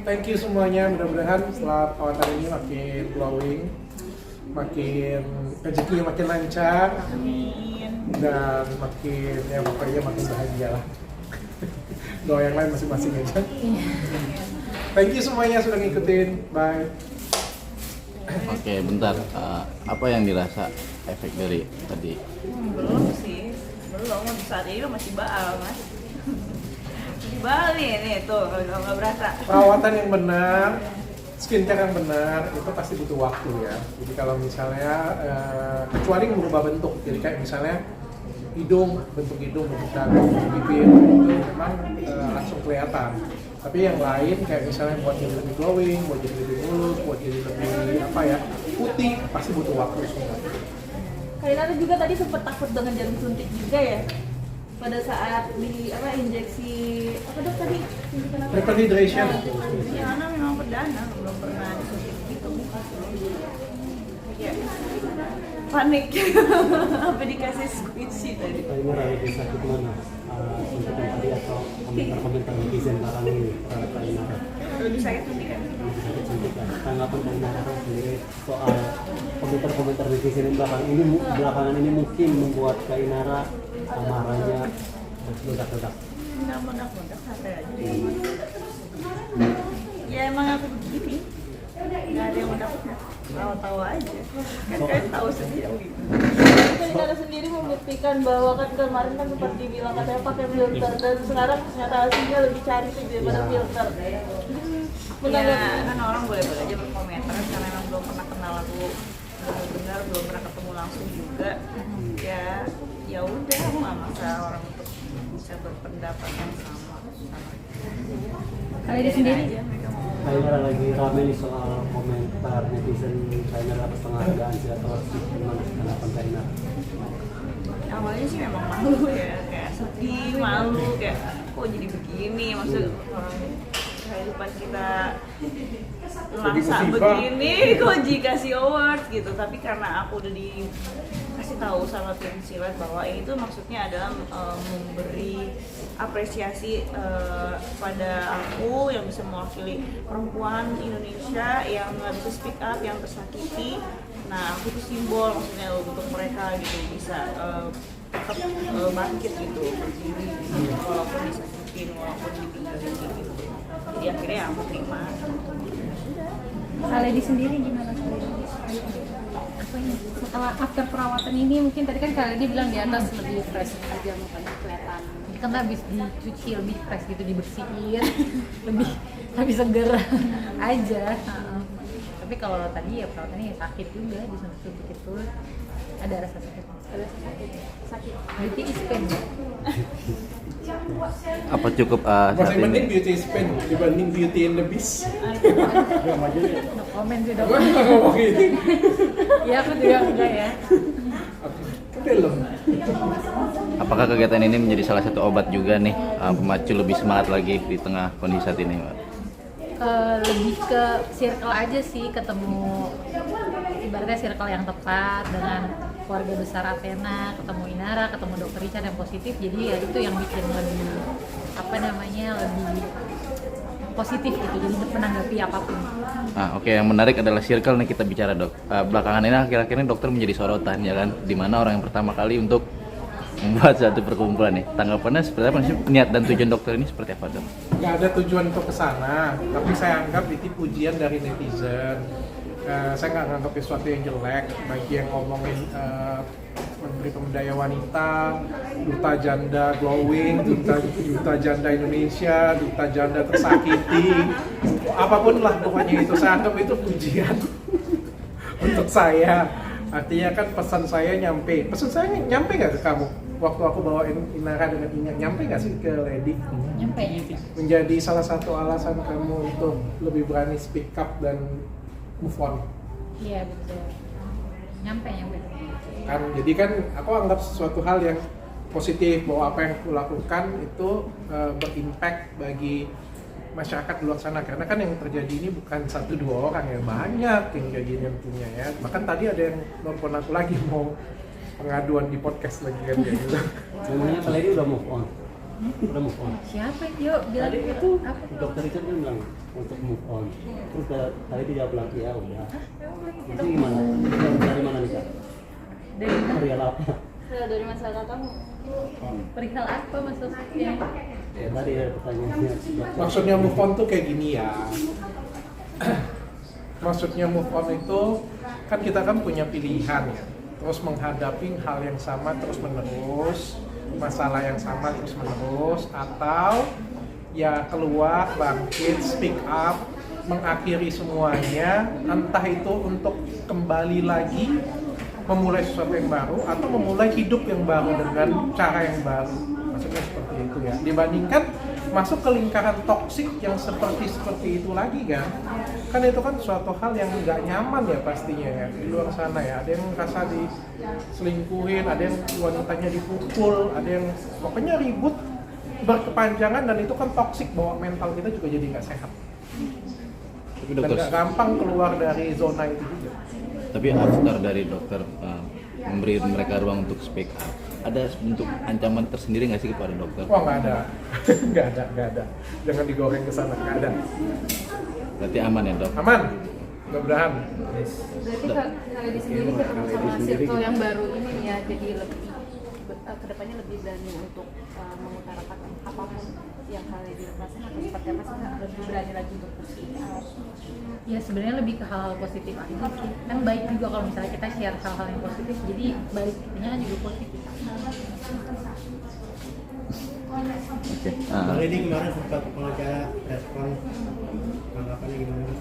thank you semuanya. Mudah-mudahan setelah perawatan ini makin glowing, makin rezekinya makin lancar, dan makin ya pokoknya makin bahagia lah. Doa yang lain masing-masing aja. Thank you semuanya sudah ngikutin. Bye. Oke, bentar. Apa yang dirasa efek dari tadi? Belum sih, belum. Saat ini masih baal, Mas. Masih baal nih tuh, kalau nggak berasa. Perawatan yang benar, skincare yang benar itu pasti butuh waktu ya. Jadi kalau misalnya kecuali merubah bentuk, jadi kayak misalnya hidung, bentuk dagu, bibir itu memang langsung kelihatan. Tapi yang lain kayak misalnya buat jadi lebih glowing, buat jadi lebih mulus, buat jadi lebih putih, pasti butuh waktu semua. Kalian juga tadi sempat takut dengan jarum suntik juga ya? Pada saat di injeksi apa dok tadi? Suntikan apa? Rapid hydration. Ya, karena memang perdana, belum pernah disuntik gitu. Ya, panik. Apa dikasih squishy tadi? Ini lebih sakit mana? Suntikan tadi atau komentar netizen barang ini terhadap Kak Inara? Lebih sakit suntikan. Lebih sakit suntikan. Tanggapan Kak Inara sendiri soal komentar netizen yang belakangan ini mungkin membuat Kak Inara marahnya meledak-ledak. Nggak meledak-ledak, santai aja. Ya emang aku begini. Nggak ada yang menakutkan. Tawa-tawa aja. Kan kalian tahu sendiri. Kalian sendiri membuktikan bahwa kan kemarin kan sempat dibilang katanya pakai filter dan sekarang ternyata hasilnya lebih cantik daripada filter. Ya kan orang boleh-boleh aja berkomentar karena memang belum pernah kenal aku benar-benar, belum pernah ketemu langsung juga. Ya udah, aku nggak maksa orang untuk bisa berpendapat yang sama. Kalian sendiri Kak Inara lagi rame nih soal komentar netizen Kak Inara atas penghargaan atau gimana tanggapan Kak Inara? Awalnya sih memang malu ya, kayak sedih, malu, kayak kok jadi begini, maksud orang kehidupan kita langsa begini, kok dikasih award gitu. Tapi karena aku udah dikasih tahu sama tim silat bahwa ini tuh maksudnya adalah memberi apresiasi pada aku yang bisa mewakili perempuan Indonesia yang nggak bisa speak up, yang tersakiti. Nah, aku tuh simbol maksudnya untuk mereka gitu bisa tetap bangkit gitu, berdiri walaupun disakitin, walaupun ditinggalin gitu. Jadi akhirnya aku terima. Kalian sendiri gimana kalian? Setelah after perawatan ini mungkin tadi kan kalian bilang di atas lebih fresh aja makanya kelihatan. Kan habis dicuci lebih fresh gitu, dibersihin lebih seger aja. Tapi kalau tadi ya perawatannya sakit juga, disuntik itu ada rasa sakit. Sakit. Beauty is pain. Apa cukup saat Masih mending ini? beauty is pain dibanding beauty and the beast. No comment sih dok. Oh gitu. Ya aku juga enggak ya. Belum. Apakah kegiatan ini menjadi salah satu obat juga nih, pemacu lebih semangat lagi di tengah kondisi saat ini, Mbak? Lebih ke circle aja sih, ketemu ibaratnya circle yang tepat dengan keluarga besar Athena, ketemu Inara, ketemu Dokter Richard yang positif, jadi ya itu yang bikin lebih lebih positif gitu, jadi menanggapi apapun. Oke, yang menarik adalah circle nih kita bicara dok. Belakangan ini akhir-akhir ini dokter menjadi sorotan ya kan, dimana orang yang pertama kali untuk membuat satu perkumpulan nih. Tanggapannya seperti apa sih, niat dan tujuan dokter ini seperti apa dok? Nggak ada tujuan untuk kesana, tapi saya anggap itu pujian dari netizen. Saya nggak nganggap sesuatu yang jelek, bagi yang ngomongin Menteri Pemberdayaan Wanita, Duta Janda Glowing, Duta Janda Indonesia, Duta Janda Tersakiti, apapun lah pokoknya itu, saya anggap itu pujian untuk saya. Artinya kan pesan saya nyampe nggak ke kamu? Waktu aku bawain Inara dengan Inyak, nyampe nggak sih ke Lady? Nyampe. Menjadi salah satu alasan kamu untuk lebih berani speak up dan move on. Iya betul. Nyampe. Kan, jadi kan aku anggap sesuatu hal yang positif bahwa apa yang aku lakukan itu berimpact bagi masyarakat di luar sana, karena kan yang terjadi ini bukan 1-2 orang ya, banyak yang kayak gini punya ya. Bahkan tadi ada yang nelfon aku lagi mau pengaduan di podcast lagi kan kayak gitu. Sebenarnya kalian udah move on. Udah move on. Siapa? Yuk bilang Tadi itu apa? dokter Richard kan bilang untuk move on. Terus tadi dijawab lagi ya udah. Jadi gimana? Dari mana nih Kak? Dari Perihal apa? dari masalah kamu. Perihal apa maksudnya? Ya tadi ada pertanyaannya. Maksudnya move on tuh kayak gini ya. Maksudnya move on itu kan kita kan punya pilihan ya. Terus menghadapi hal yang sama terus menerus, masalah yang sama terus menerus, atau ya keluar, bangkit, speak up, mengakhiri semuanya, entah itu untuk kembali lagi memulai sesuatu yang baru atau memulai hidup yang baru dengan cara yang baru. Maksudnya seperti itu ya. Dibandingkan masuk ke lingkaran toksik yang seperti itu lagi kan itu kan suatu hal yang nggak nyaman ya pastinya ya di luar sana ya. Ada yang merasa diselingkuhin, ada yang wanitanya dipukul, ada yang pokoknya ribut berkepanjangan, dan itu kan toksik, bawa mental kita juga jadi nggak sehat Tapi dan dokter, nggak gampang keluar dari zona itu juga. tapi after dari dokter memberi mereka ruang untuk speak up, ada bentuk ancaman tersendiri nggak sih kepada dokter? Wah nggak ada, nggak ada. Jangan digoreng ke sana, nggak ada. Berarti aman ya dok? Aman, mudah-mudahan. Berarti kalau di sendiri ketemu sama circle yang baru ini ya, jadi lebih kedepannya lebih berani untuk mengutarakan apapun yang kalian dirasain, atau seperti apa sih, lebih berani lagi untuk bersikap. Ya sebenarnya lebih ke hal-hal positif aja sih. Kan baik juga kalau misalnya kita share hal-hal yang positif, jadi balik kitanya kan juga positif. Oke. Bang Ledi kemarin sempat pengacara respon, tanggapannya gimana?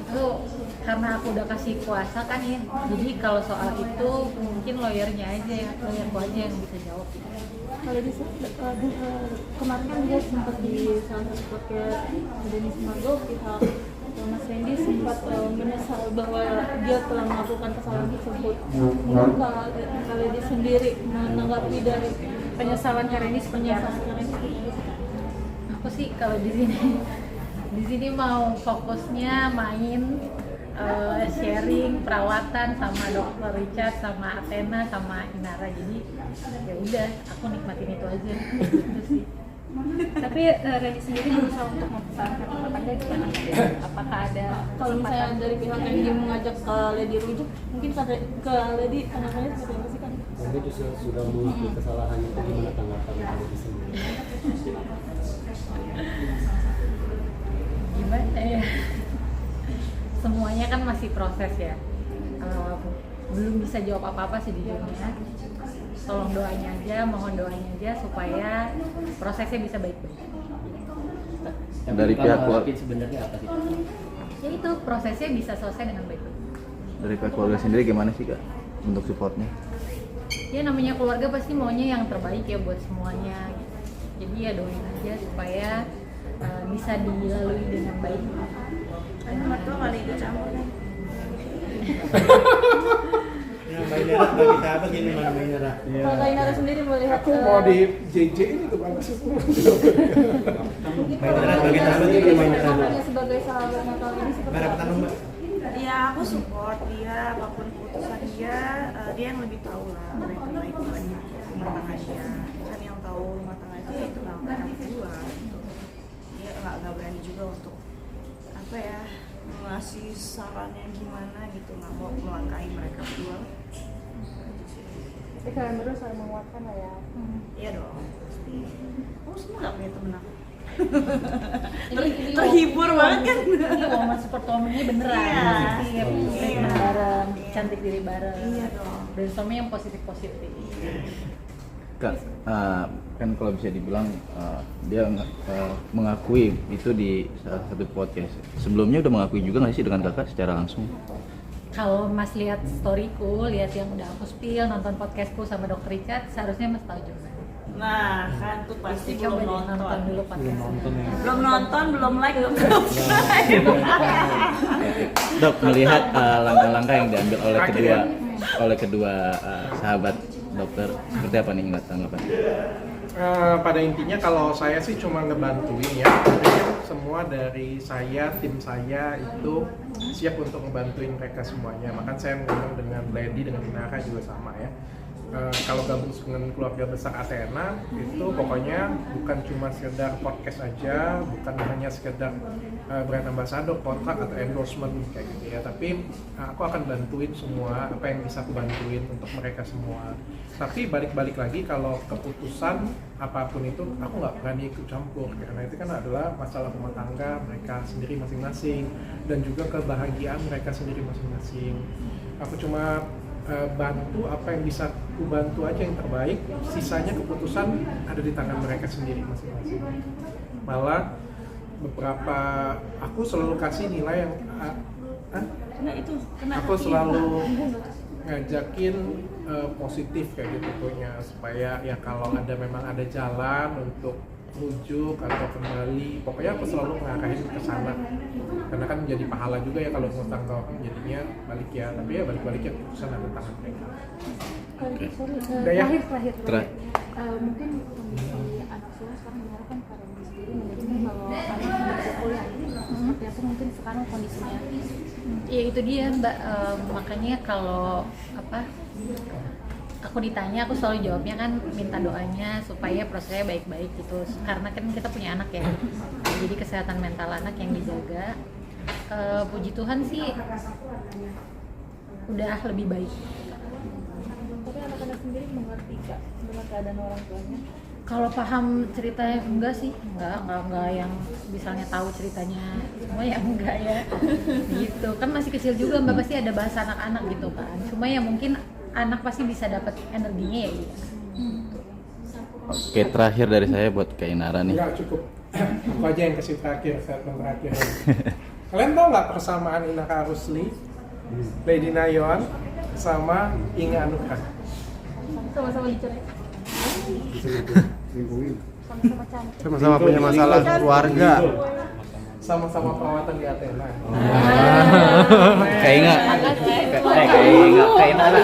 Itu karena aku udah kasih kuasa kan ya, jadi kalau soal itu mungkin lawyernya aja ya, lawyerku aja yang bisa jawab. Kalau di kemarin kan dia sempat di salah satu podcast Denis Margo, pihak Mas Randy sempat menyesal bahwa dia telah melakukan kesalahan tersebut. Mungkin kalau dia sendiri menanggapi dari Penyesalan Rendy seperti apa? Aku sih kalau di sini mau fokusnya main, sharing perawatan sama Dokter Richard, sama Athena, sama Inara. Jadi ya udah, aku nikmatin itu aja. Gitu sih. tapi Randy sendiri berusaha untuk mempertahankan rumah tangga gimana? Apakah ada kalau misalnya dari pihak yang dia mengajak ke Lady rujuk, mungkin ke Lady tanggapannya seperti apa sih kan? Dia justru sudah mengakui kesalahannya, itu gimana tanggapan dari di sini? Gimana ya? Semuanya kan masih proses ya. Belum bisa jawab apa-apa sejujurnya. Tolong doanya aja, mohon doanya aja supaya prosesnya bisa baik-baik. Dari pihak keluarga, sebenarnya apa sih? Ya itu prosesnya bisa selesai dengan baik-baik. dari pihak keluarga sendiri gimana sih kak untuk supportnya? Ya namanya keluarga pasti maunya yang terbaik ya buat semuanya. Jadi ya doain aja supaya bisa dilalui dengan baik. Kan mertua nggak ada ikut campur kan? Yang Mbak Inara sebagai sahabat gimana Mbak Inara? Kalau Kak Inara sendiri melihat Aku mau di JJ ini tuh mana sih? Mbak Inara sebagai sahabat gimana Mbak Inara? hanya sebagai sahabatnya kali ini seperti Berapa apa? tahun Mbak? Ya aku support dia, apapun keputusan dia, dia yang lebih tahu lah mana yang terbaik buat rumah tangga dia. Kan yang tahu rumah tangga dia itu nggak pernah berdua. Gitu. Dia nggak berani juga untuk apa ya ngasih saran yang gimana gitu, nggak mau melangkahi mereka berdua. Tapi kalian berdua saling menguatkan lah ya. Iya dong, pasti. Kamu semua nggak punya temen aku. Ini Terhibur banget kan? Ini momen super ini beneran Iya. positif, Iya. bareng, cantik diri bareng. Iya dong. Brainstorming yang positif-positif. Kak, kan kalau bisa dibilang dia mengakui itu di salah satu podcast. Sebelumnya udah mengakui juga nggak sih dengan kakak secara langsung? Kalau Mas lihat storyku, lihat yang udah aku spill, nonton podcastku sama Dr. Richard, seharusnya Mas tahu juga. Nah, kan tuh pasti Coba belum deh nonton dulu podcastnya. Belum nonton, belum like, belum subscribe. Dok, melihat langkah-langkah yang diambil oleh kedua sahabat dokter, seperti apa nih nggak tanggapan? Pada intinya kalau saya sih cuma ngebantuin ya. Jadi semua dari saya, tim saya itu siap untuk ngebantuin mereka semuanya. Makanya saya ngomong dengan Lady, dengan Inara juga sama ya. kalau gabung dengan keluarga besar Athena itu pokoknya bukan cuma sekedar podcast aja, bukan hanya sekedar brand ambassador, kontrak atau endorsement kayak gitu ya, tapi aku akan bantuin semua apa yang bisa aku bantuin untuk mereka semua. Tapi balik-balik lagi, kalau keputusan apapun itu aku nggak berani ikut campur karena itu kan adalah masalah rumah tangga mereka sendiri masing-masing dan juga kebahagiaan mereka sendiri masing-masing. Aku cuma bantu apa yang bisa aku bantu aja yang terbaik, sisanya keputusan ada di tangan mereka sendiri masing-masing. Malah beberapa aku selalu kasih nilai yang aku selalu ngajakin positif kayak gitu punya, supaya ya kalau memang ada jalan untuk rujuk atau kembali, pokoknya aku selalu ngarahin ke sana karena kan menjadi pahala juga ya kalau ngutang ke orang, jadinya balik ya, tapi ya balik-baliknya keputusan ada tangan mereka. Udah ya? Terakhir. Mungkin kondisi anak saya sekarang benar kan karena sendiri manajemen kalau anak bisa kuliah seperti apa mungkin sekarang kondisinya. Ya itu dia Mbak, makanya kalau aku ditanya, aku selalu jawabnya kan minta doanya supaya prosesnya baik-baik gitu, karena kan kita punya anak ya, jadi kesehatan mental anak yang dijaga. Puji Tuhan sih udah lebih baik. Tapi anak-anak sendiri mengerti Kak dengan keadaan orang tuanya. Kalau paham ceritanya enggak sih, enggak yang misalnya tahu ceritanya semua ya enggak ya. Gitu kan masih kecil juga Mbak, pasti ada bahasa anak-anak gitu kan, cuma ya mungkin anak pasti bisa dapat energinya ya gitu. Oke, terakhir dari saya buat Kak Inara nih. Enggak cukup, aku aja yang kasih statement terakhir. Kalian tahu nggak persamaan Inara Rusli, Lady Nayon, sama Inga Anugrah? Sama-sama dicerai. Sama-sama cantik. Sama-sama punya masalah keluarga. Sama-sama perawatan di Athena. Kak Inga, Kak Inara.